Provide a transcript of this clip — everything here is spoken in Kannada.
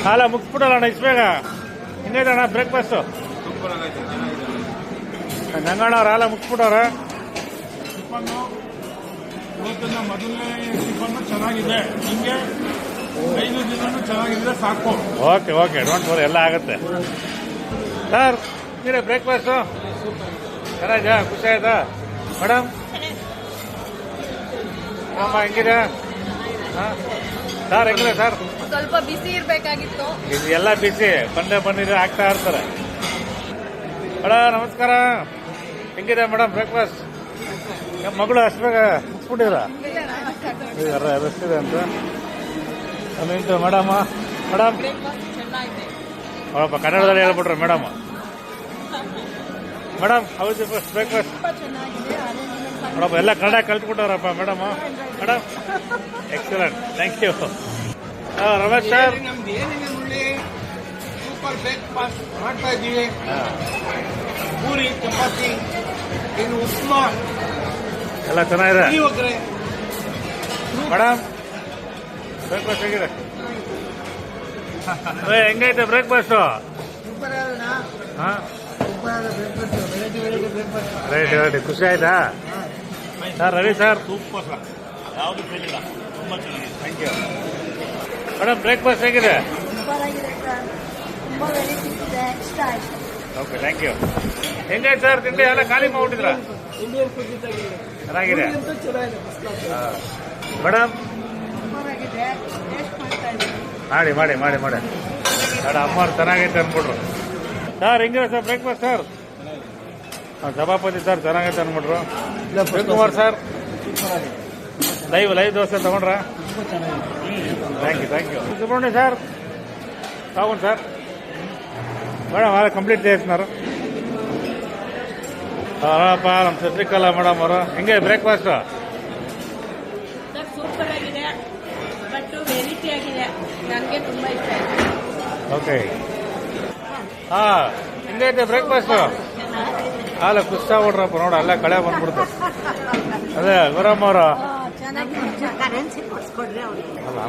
ಹಾಲ ಮುಗಿಸ್ಬಿಡಲ್ಲ ಇಷ್ಟು ಬೇಗ. ಹಿಂಗೈತಣ್ಣ ಬ್ರೇಕ್ಫಾಸ್ಟು? ನಂಗಣ್ಣ ಅವ್ರ ಹಾಲ ಮುಗಿಸ್ಬಿಟ್ಟವ್ರ. ಟಿಫನ್ನು ಇವತ್ತಿನ ಮೊದಲನೇ ಟಿಫನ್ನು ಚೆನ್ನಾಗಿದೆ. ನಿಮಗೆ 5 ದಿನನೂ ಚೆನ್ನಾಗಿದ್ರೆ ಸಾಕು. ಓಕೆ ಓಕೆ, ಡೋಂಟ್ ವರಿ, ಎಲ್ಲ ಆಗುತ್ತೆ ಸರ್. ನೀರೇ ಬ್ರೇಕ್ಫಾಸ್ಟು ಚೆನ್ನಾಗಿದಾ? ಖುಷಿ ಆಯ್ತಾ ಮೇಡಮ್? ಅಮ್ಮ ಹೆಂಗಿದೆ? ಹಾಂ ಸರ್, ಹೆಂಗಿದೆ ಸರ್? ಸ್ವಲ್ಪ ಬಿಸಿ ಇರ್ಬೇಕಾಗಿತ್ತು. ಇದು ಎಲ್ಲ ಬಿಸಿ ಬಂದಿದ್ರೆ ಆಗ್ತಾ ಇರ್ತಾರೆ. ಮೇಡಮ್ ನಮಸ್ಕಾರ, ಹೆಂಗಿದೆ ಮೇಡಮ್ ಬ್ರೇಕ್ಫಾಸ್ಟ್? ಮಗಳು ಅಷ್ಟು ಬೇಗ ಮುಗಿಸ್ಬಿಟ್ಟಿದ್ರ? ರಸ್ತಿದೆ ಅಂತ ನಿಂತು ಮೇಡಮ್. ಮೇಡಮ್ ಅವಳಪ್ಪ ಕನ್ನಡದಲ್ಲಿ ಹೇಳ್ಬಿಟ್ರೆ ಮೇಡಮ್. ಮೇಡಮ್ ಹೌದು ಬ್ರೇಕ್ಫಾಸ್ಟ್ ನೋಡಪ್ಪ, ಎಲ್ಲ ಕನ್ನಡ ಕಲ್ತ್ಬಿಟ್ಟವ್ರಪ್ಪ madam. Madam excellent, thank you. Ramesh sir, ನಮ್ದು ಏನಿದೆ ನೋಡಿ, ಸೂಪರ್ ಬ್ರೇಕ್ಫಾಸ್ಟ್ ಮಾಡ್ತಾ ಇದ್ದೀವಿ. ಪೂರಿ, ಚಪಾತಿ, ಇನ್ನು ಉಪ್ಮಾ, ಎಲ್ಲ ಚೆನ್ನಾಗಿದೆ ಪುಳಿಯೋಗರೆ. ಮೇಡಮ್. ಬ್ರೇಕ್ಫಾಸ್ಟ್ ಹೇಗಿದೆ? ಹೆಂಗೈತೆ ಬ್ರೇಕ್ಫಾಸ್ಟು? ಹಾಂ ರೈಟ್, ಖುಷಿ ಆಯ್ತಾ sir? Ravi sir super sir, ಯಾವುದು ಬೇಕಿಲ್ಲ, ತುಂಬ ಚೆನ್ನಾಗಿದೆ. Thank you. ಮೇಡಮ್ ಬ್ರೇಕ್ಫಾಸ್ಟ್ ಹೇಗಿದೆ? Okay, thank you. ಹೆಂಗಾಯ್ತು ಸರ್ ತಿಂಡಿ? ಎಲ್ಲ ಖಾಲಿ ಮಾಡ್ಬಿಟ್ಟಿದ್ರ? ಚೆನ್ನಾಗಿದೆ ಮೇಡಮ್. ಮಾಡಿ ಮಾಡಿ ಮಾಡಿ ಮಾಡಿ ಮೇಡಮ್, ಅಮ್ಮವ್ರು ಚೆನ್ನಾಗೈತೆ ಅಂದ್ಬಿಟ್ರು. ಸರ್ ಹೆಂಗಿದೆ ಸರ್ ಬ್ರೇಕ್ಫಾಸ್ಟ್ ಸರ್? ಸಭಾಪತಿ ಸರ್ ಚೆನ್ನಾಗೈತೆ ಅಂದ್ಬಿಟ್ರು. ಶಿವಕುಮಾರ್ ಸರ್ ಲೈವ್ ದೋಸೆ ತಗೊಂಡ್ರ? Thank you. ಸುಬ್ರಹ್ಮಣ್ಯ ಸರ್ ತಗೊಂಡು ಸರ್. ಮೇಡಮ್ ಅದೇ ಕಂಪ್ಲೀಟ್ చేస్తున్నారు. ಅವರಪ್ಪ ನಮ್ಮ ಶತ್ರಿಕಲಾ ಮೇಡಮ್ ಅವರು. ಹೆಂಗೆ ಬ್ರೇಕ್ಫಾಸ್ಟ್? ಸೂಪರ್ ಆಗಿದೆ, ಬಟ್ ವೆರೈಟಿ ಆಗಿದೆ, ನನಗೆ ತುಂಬಾ ಇಷ್ಟ ಆಯ್ತು. ಓಕೆ. ಹಾಂ ಹೆಂಗೈತೆ ಬ್ರೇಕ್ಫಾಸ್ಟು? ಅಲ್ಲ ಕುಸ್ತಾಗ್ಬಿಟ್ರಪ್ಪ ನೋಡ, ಅಲ್ಲ ಕಳೆ ಬಂದ್ಬಿಡ್ತು. ಅದೇ ಗುರಮ್ಮ ಅವರು. ಅಲ್ಲ